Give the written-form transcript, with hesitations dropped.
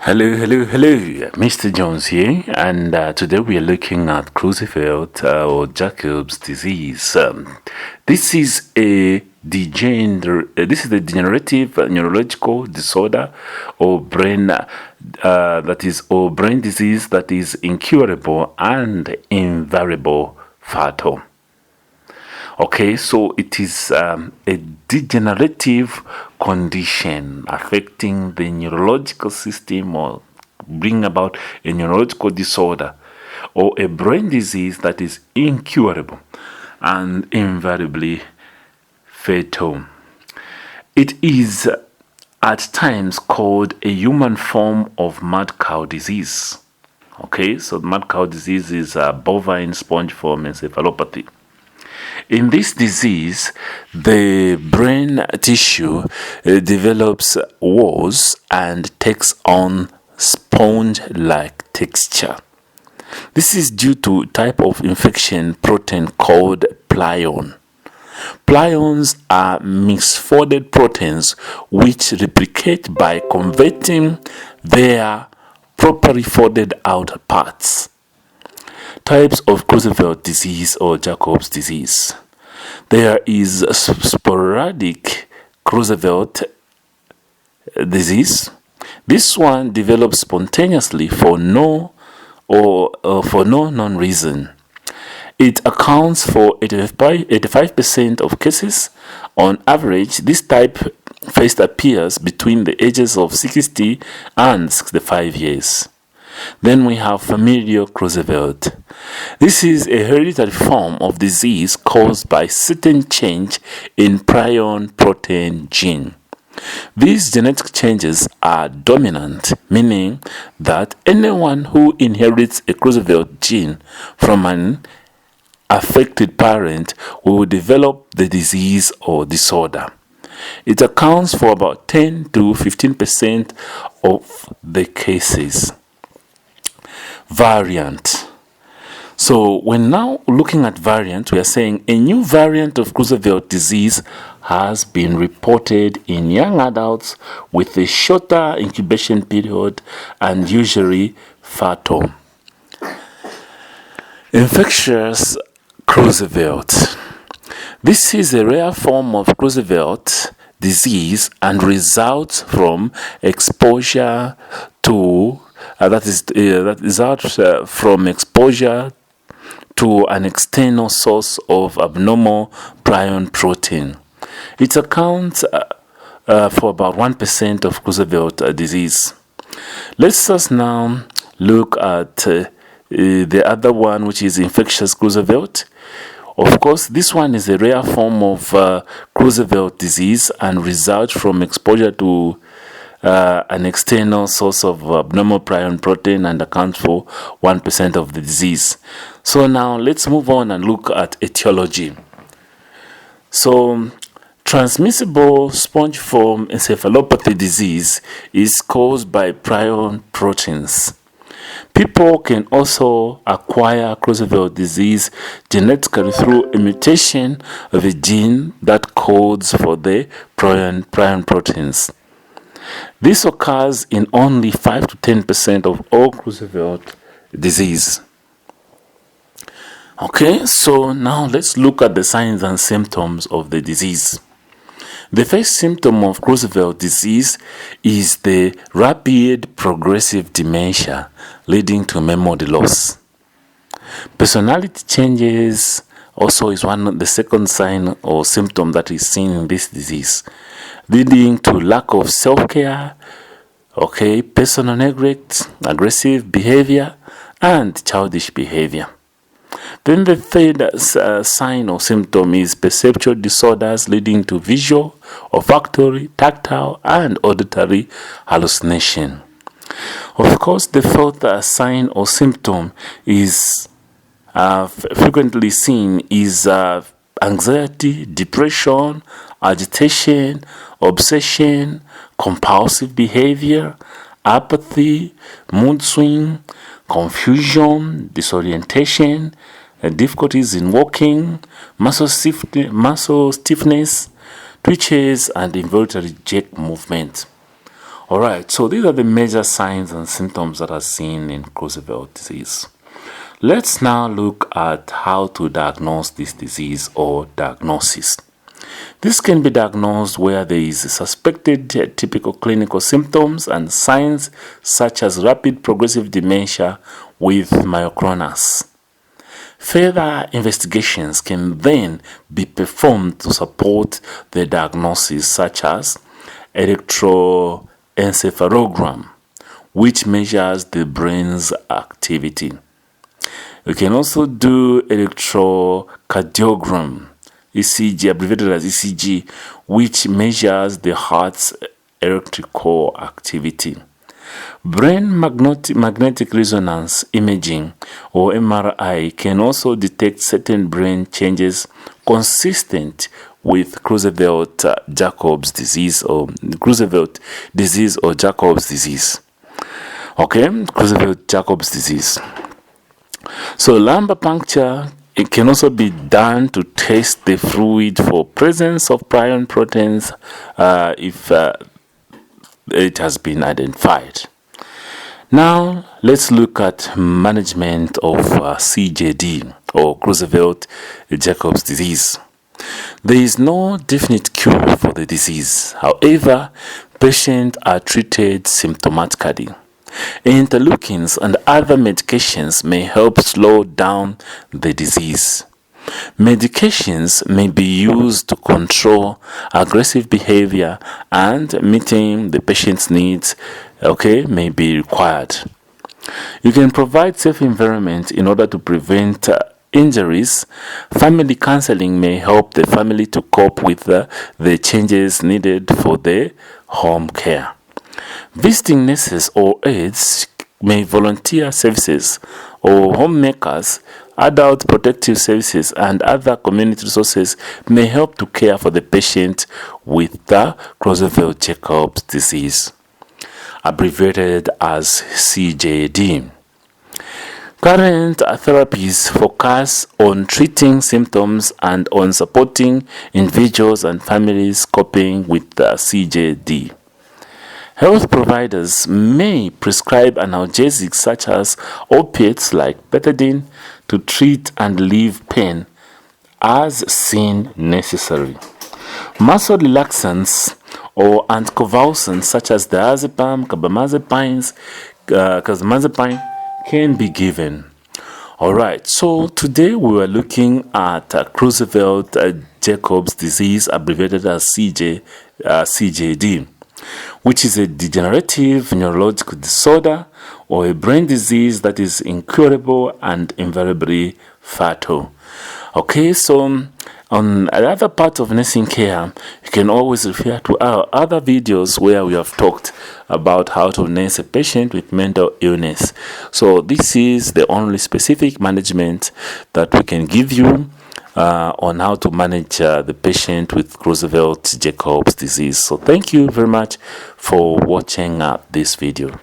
Hello, Mr. Jones here, and today we are looking at Creutzfeldt or Jacob's disease. This is a degenerative neurological disorder or brain brain disease that is incurable and invariable fatal. Okay, so it is a degenerative condition affecting the neurological system or bring about a neurological disorder or a brain disease that is incurable and invariably fatal. It is at times called a human form of mad cow disease. Okay, so mad cow disease is a bovine spongiform encephalopathy. In this disease, the brain tissue develops whorls and takes on sponge-like texture. This is due to type of infection protein called prion. Prions are misfolded proteins which replicate by converting their properly folded outer parts. Types of Creutzfeldt disease or Jacob's disease. There is sporadic Creutzfeldt disease. This one develops spontaneously for no known reason. It accounts for 85% of cases. On average, this type first appears between the ages of 60 and 65 years. Then we have familial Creutzfeldt. This is a hereditary form of disease caused by certain change in prion protein gene. These genetic changes are dominant, meaning that anyone who inherits a Creutzfeldt gene from an affected parent will develop the disease or disorder. It accounts for about 10 to 15% of the cases. Variant. So when now looking at variant, we are saying a new variant of Creutzfeldt disease has been reported in young adults with a shorter incubation period and usually fatal. Infectious Creutzfeldt. This is a rare form of Creutzfeldt disease and results from exposure to from exposure to an external source of abnormal prion protein. It accounts for about 1% of Creutzfeldt disease. Let's just now look at the other one, which is infectious Creutzfeldt. Of course, this one is a rare form of Creutzfeldt disease and results from exposure to an external source of abnormal prion protein and accounts for 1% of the disease. So now let's move on and look at etiology. So transmissible spongiform encephalopathy disease is caused by prion proteins. People can also acquire Creutzfeldt disease genetically through a mutation of a gene that codes for the prion proteins. This occurs in only 5 to 10% of all Creutzfeldt disease. Okay, so now let's look at the signs and symptoms of the disease. The first symptom of Creutzfeldt disease is the rapid progressive dementia leading to memory loss. Personality changes also is the second sign or symptom that is seen in this disease, leading to lack of self-care, personal neglect, aggressive behavior, and childish behavior. Then the third sign or symptom is perceptual disorders leading to visual, olfactory, tactile, and auditory hallucination. Of course, the fourth sign or symptom is frequently seen is anxiety, depression, agitation, obsession, compulsive behavior, apathy, mood swing, confusion, disorientation, difficulties in walking, muscle stiffness, twitches, and involuntary jerk movement. Alright, so these are the major signs and symptoms that are seen in Creutzfeldt disease. Let's now look at how to diagnose this disease or diagnosis. This can be diagnosed where there is suspected typical clinical symptoms and signs such as rapid progressive dementia with myoclonus. Further investigations can then be performed to support the diagnosis, such as electroencephalogram, which measures the brain's activity. We can also do electrocardiogram, ECG, abbreviated as ECG, which measures the heart's electrical activity. Brain magnetic resonance imaging, or MRI, can also detect certain brain changes consistent with Creutzfeldt-Jacobs disease or Creutzfeldt disease or Jacobs disease. Okay, Creutzfeldt-Jacobs disease. So lumbar puncture, it can also be done to test the fluid for presence of prion proteins if it has been identified. Now let's look at management of CJD or Creutzfeldt-Jacobs disease. There is no definite cure for the disease. However, patients are treated symptomatically. Interleukins and other medications may help slow down the disease. Medications may be used to control aggressive behavior, and meeting the patient's needs, may be required. You can provide safe environment in order to prevent injuries. Family counseling may help the family to cope with the changes needed for the home care. Visiting nurses or aides may volunteer services, or homemakers, adult protective services, and other community resources may help to care for the patient with the Creutzfeldt-Jacobs disease, abbreviated as CJD. Current therapies focus on treating symptoms and on supporting individuals and families coping with the CJD. Health providers may prescribe analgesics such as opiates like betadine to treat and relieve pain as seen necessary. Muscle relaxants or anticonvulsants such as diazepam, carbamazepine can be given. Alright, so today we were looking at Creutzfeldt-Jacobs disease, abbreviated as CJD, which is a degenerative neurological disorder or a brain disease that is incurable and invariably fatal. Okay, so on another part of nursing care, you can always refer to our other videos where we have talked about how to nurse a patient with mental illness. So this is the only specific management that we can give you on how to manage the patient with Creutzfeldt-Jacobs disease. So thank you very much for watching this video.